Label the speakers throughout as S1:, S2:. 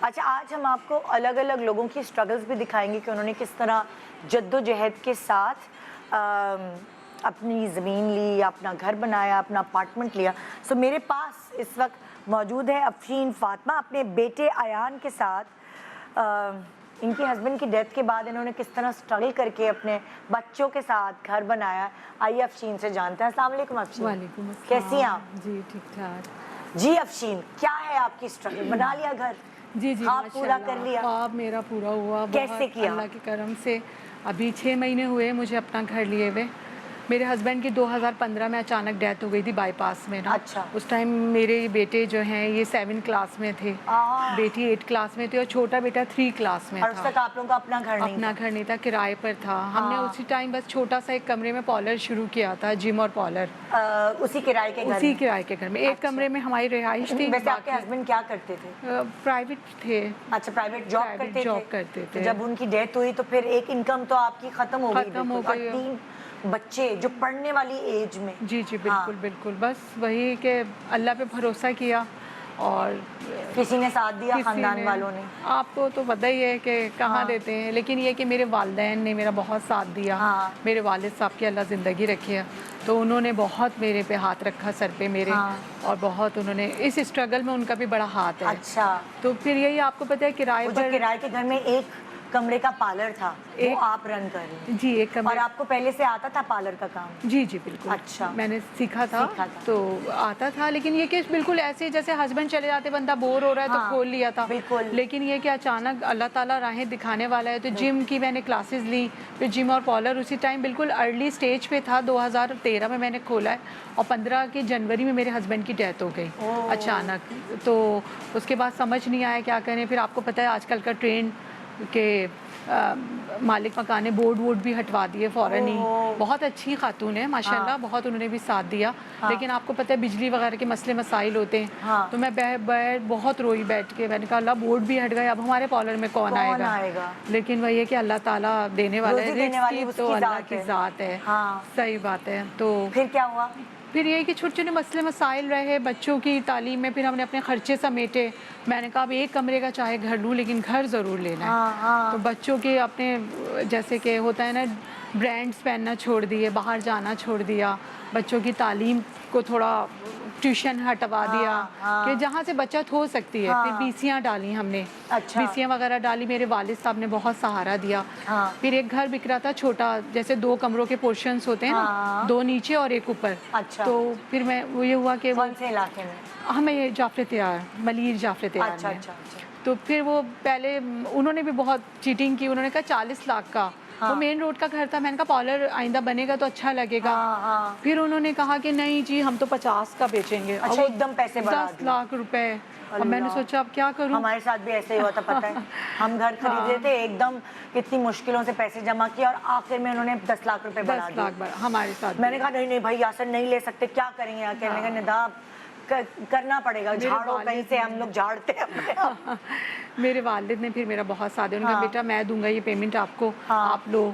S1: अच्छा, आज हम आपको अलग अलग लोगों की स्ट्रगल्स भी दिखाएंगे कि उन्होंने किस तरह जद्दोजहद के साथ अपनी ज़मीन ली, अपना घर बनाया, अपना अपार्टमेंट लिया। सो मेरे पास इस वक्त मौजूद है अफरीन फातिमा अपने बेटे आयान के साथ। इनके हस्बैंड की डेथ के बाद इन्होंने किस तरह स्ट्रगल करके अपने बच्चों के साथ घर बनाया। आइए अफरीन से जानते हैं। अस्सलाम वालेकुम अफरीन।
S2: वालेकुम अस्सलाम।
S1: कैसी हैं आप?
S2: जी ठीक ठाक।
S1: जी अफरीन, क्या है आपकी स्ट्रगल? बना लिया घर?
S2: जी जी
S1: ख्वाब पूरा कर लिया?
S2: ख्वाब मेरा पूरा हुआ।
S1: कैसे किया?
S2: अल्लाह के करम से अभी 6 महीने हुए मुझे अपना घर लिए हुए। मेरे हस्बैंड की 2015 में अचानक डेथ हो गई थी बाईपास में ना।
S1: अच्छा।
S2: उस टाइम मेरे बेटे जो हैं ये 7 क्लास में थे, बेटी 8 क्लास में थी और छोटा बेटा 3 क्लास में
S1: और
S2: था।
S1: उस तक आप लोगों का अपना घर नहीं
S2: अपना घर नहीं था, किराए पर था। हमने उसी टाइम बस छोटा सा एक कमरे में पार्लर शुरू किया था, जिम और पार्लर।
S1: उसी किराए के घर
S2: उसी
S1: में?
S2: किराए के घर में एक कमरे में हमारी रिहाइश थी।
S1: वैसे आपके हस्बैंड क्या करते थे?
S2: प्राइवेट थे।
S1: अच्छा, प्राइवेट जॉब करते थे।
S2: जब
S1: जब उनकी डेथ हुई तो फिर एक इनकम तो आपकी खत्म हो गई
S2: हो गई।
S1: और 3 बच्चे जो पढ़ने वाली एज में।
S2: जी जी बिल्कुल बिल्कुल। बस वही कि अल्लाह पे भरोसा किया और
S1: किसी ने साथ दिया, खानदान वालों ने?
S2: आपको तो पता ही है कि कहाँ देते हैं, लेकिन ये कि मेरे वालिदैन ने मेरा बहुत साथ दिया। मेरे वालिद साहब की अल्लाह ज़िंदगी रखे, तो उन्होंने बहुत मेरे पे हाथ रखा, सर पे मेरे। और बहुत उन्होंने इस स्ट्रगल में उनका भी बड़ा हाथ है।
S1: अच्छा।
S2: तो फिर यही आपको पता है
S1: किराए के घर में एक कमरे का पार्लर था, वो आप रन कर रहे हैं?
S2: जी, एक कमरे।
S1: और आपको पहले से आता था पार्लर का काम?
S2: जी जी बिल्कुल।
S1: अच्छा।
S2: मैंने सीखा था तो आता था, लेकिन ये कि बिल्कुल ऐसे जैसे हस्बैंड चले जाते, बंदा बोर हो रहा है तो खोल लिया था।
S1: बिल्कुल।
S2: लेकिन ये कि अचानक अल्लाह ताला राहें दिखाने वाला है, तो जिम की मैंने क्लासेस ली। फिर जिम और पार्लर उसी टाइम बिल्कुल अर्ली स्टेज पे था। 2013 में मैंने खोला है और 15 की जनवरी में मेरे हस्बैंड की डेथ हो गई अचानक। तो उसके बाद समझ नहीं आया क्या करें। फिर आपको पता है आजकल का ट्रेंड के मालिक मकान ने बोर्ड वोर्ड भी हटवा दिए फ़ौरन ही। बहुत अच्छी खातून है माशाल्लाह, बहुत उन्होंने भी साथ दिया। लेकिन आपको पता है बिजली वगैरह के मसले मसाइल होते हैं। तो मैं बहुत रोई बैठ के। मैंने कहा अल्लाह बोर्ड भी हट गए, अब हमारे पार्लर में कौन आएगा? लेकिन वही है कि अल्लाह ताला देने वाला है, रिज़्क़ तो अल्लाह की ज़ात है। सही बात है। तो
S1: फिर क्या हुआ?
S2: फिर ये कि छोटे छोटे मसले मसाइल रहे बच्चों की तालीम में। फिर हमने अपने खर्चे समेटे। मैंने कहा अब एक कमरे का चाहे घर लूँ, लेकिन घर ज़रूर लेना है। तो बच्चों के अपने जैसे कि होता है ना, ब्रांड्स पहनना छोड़ दिए, बाहर जाना छोड़ दिया, बच्चों की तालीम को थोड़ा ट्यूशन हटवा दिया कि जहाँ से बचत हो सकती है। फिर बीसियाँ डाली हमने। अच्छा। बीसियाँ वगैरह डाली, मेरे वालिद साहब ने बहुत सहारा दिया। फिर एक घर बिक रहा था छोटा, जैसे 2 कमरों के पोर्शंस होते हैं ना, 2 नीचे और 1 ऊपर। अच्छा। तो फिर मैं वो ये हुआ कि
S1: कौन से इलाके में?
S2: हमें ये जाफर तैयार, मलीर जाफर तैयार। अच्छा, अच्छा, अच्छा। तो फिर वो पहले उन्होंने भी बहुत चीटिंग की। उन्होंने कहा 40 लाख का। वो मेन रोड का घर था। मैंने कहा पार्लर आइंदा बनेगा तो अच्छा लगेगा। फिर उन्होंने कहा कि नहीं जी हम तो 50 का बेचेंगे।
S1: अच्छा, एकदम पैसे बढ़ा
S2: 10 लाख रुपए। और मैंने सोचा अब क्या करूं।
S1: हमारे साथ भी ऐसे ही हुआ था, पता है। हम घर खरीद रहे थे, एकदम कितनी मुश्किलों से पैसे जमा किए और आखिर में उन्होंने 10 लाख रुपए बढ़ा दिए।
S2: हमारे साथ
S1: मैंने कहा नहीं नहीं भाई यासर नहीं ले सकते, क्या करेंगे? कहने का निदाब करना पड़ेगा, झाड़ो कहीं से, हम लोग झाड़ते हैं।
S2: मेरे वालिद ने फिर मेरा बहुत साथ दिया। उन्होंने बेटा मैं दूंगा ये पेमेंट आपको, आप लो।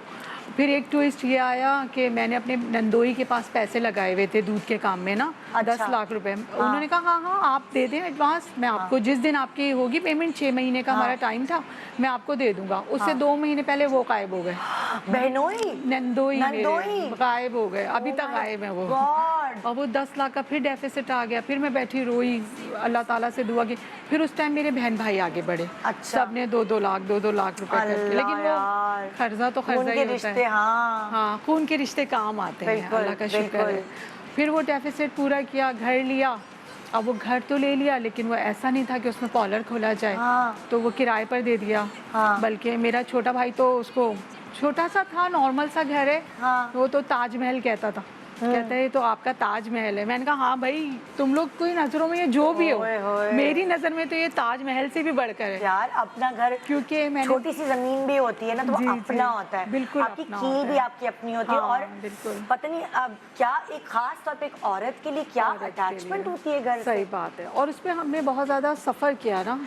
S2: फिर एक ट्विस्ट ये आया कि मैंने अपने नंदोई के पास पैसे लगाए हुए थे दूध के काम में ना। 10 लाख रुपए। उन्होंने कहा हाँ आप दे दें एडवांस, मैं आपको जिस दिन आपकी होगी पेमेंट, 6 महीने का हमारा टाइम था, मैं आपको दे दूंगा। उससे 2 महीने पहले वो गायब हो गए।
S1: बहनोई
S2: नंदोई गायब हो गए, अभी तक गायब है वो। और वो 10 लाख का फिर डेफिसिट आ गया। फिर मैं बैठी रोई, अल्लाह ताला से दुआ की। फिर उस टाइम मेरे बहन भाई आगे बढ़े। अच्छा। सबने 2-2 लाख रुपए करके। लेकिन वो कर्जा तो कर्जा ही होता है। हाँ, खून के रिश्ते काम आते हैं, अल्लाह का शुक्र है। फिर वो डेफिसिट पूरा किया, घर लिया। अब वो घर तो ले लिया, लेकिन वो ऐसा नहीं था कि उसमें पार्लर खोला जाए। तो वो किराए पर दे दिया। बल्कि मेरा छोटा भाई तो उसको छोटा सा था, नॉर्मल सा घर है। वो तो ताजमहल कहता था, कहता है तो आपका ताजमहल है। मैंने कहा हाँ भाई तुम लोग कोई नजरों में ये जो भी हो, मेरी नजर में तो ये ताजमहल से भी बढ़कर है
S1: यार। अपना घर, क्योंकि छोटी सी जमीन भी होती है ना, तो वो अपना होता है।
S2: बिल्कुल,
S1: आपकी कील भी आपकी अपनी होती है। और पता नहीं अब क्या एक खास तौर पे एक औरत के लिए क्या अटैचमेंट होती है घर से।
S2: सही बात है। और उसमें हमने बहुत ज्यादा सफर किया ना।